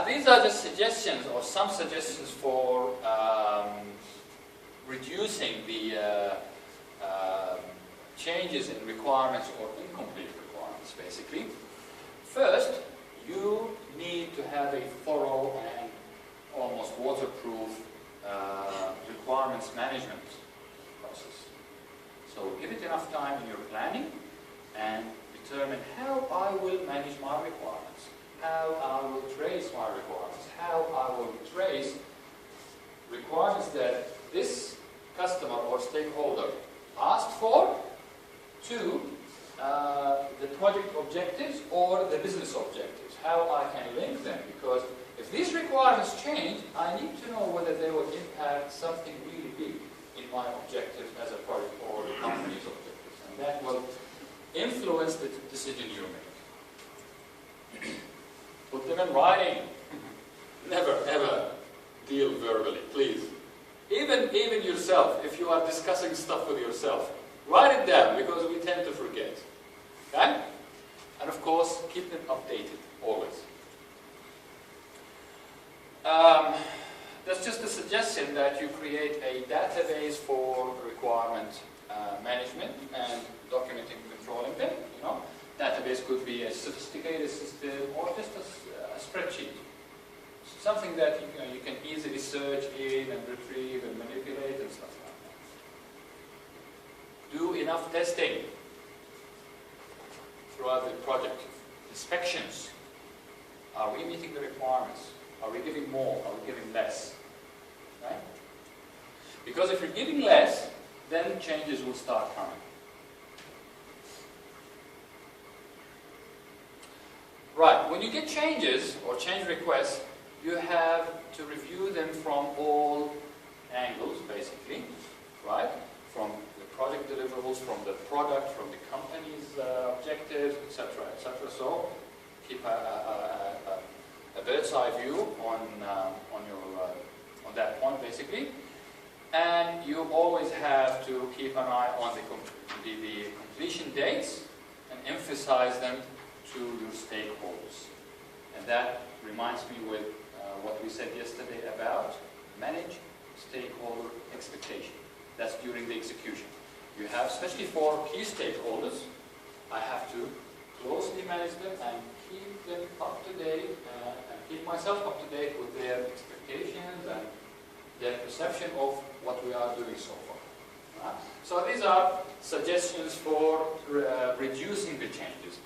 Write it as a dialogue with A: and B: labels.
A: These are just suggestions, or some suggestions for reducing the changes in requirements or incomplete requirements, basically. First, you need to have a thorough and almost waterproof requirements management process. So give it enough time in your planning and determine how I will manage my requirements, how I will trace my requirements, how I will trace requirements that this customer or stakeholder asked for to the project objectives or the business objectives, how I can link them, because if these requirements change, I need to know whether they will impact something really big in my objectives as a project or the company's objectives, and that will influence the decision you make. Put them in writing. Never ever deal verbally, please. Even yourself, if you are discussing stuff with yourself, write it down, because we tend to forget. Okay? And of course, keep them updated, always. That's just a suggestion that you create a database for requirement management and documenting and controlling them. You know, database could be a sophisticated system or just a spreadsheet. Something that you can easily search in and retrieve and manipulate and stuff like that. Do enough testing throughout the project. Inspections. Are we meeting the requirements? Are we giving more? Are we giving less? Right? Because if you're giving less, then changes will start coming. Right, when you get changes or change requests, you have to review them from all angles, basically, right? From the project deliverables, from the product, from the company's objectives, etc., etc. So keep a bird's eye view on that point, basically. And you always have to keep an eye on the completion dates and emphasize them to your stakeholders. And that reminds me with what we said yesterday about manage stakeholder expectation. That's during the execution. You have, especially for key stakeholders, I have to closely manage them and keep them up to date and keep myself up to date with their expectations and their perception of what we are doing so far. So these are suggestions for reducing the changes.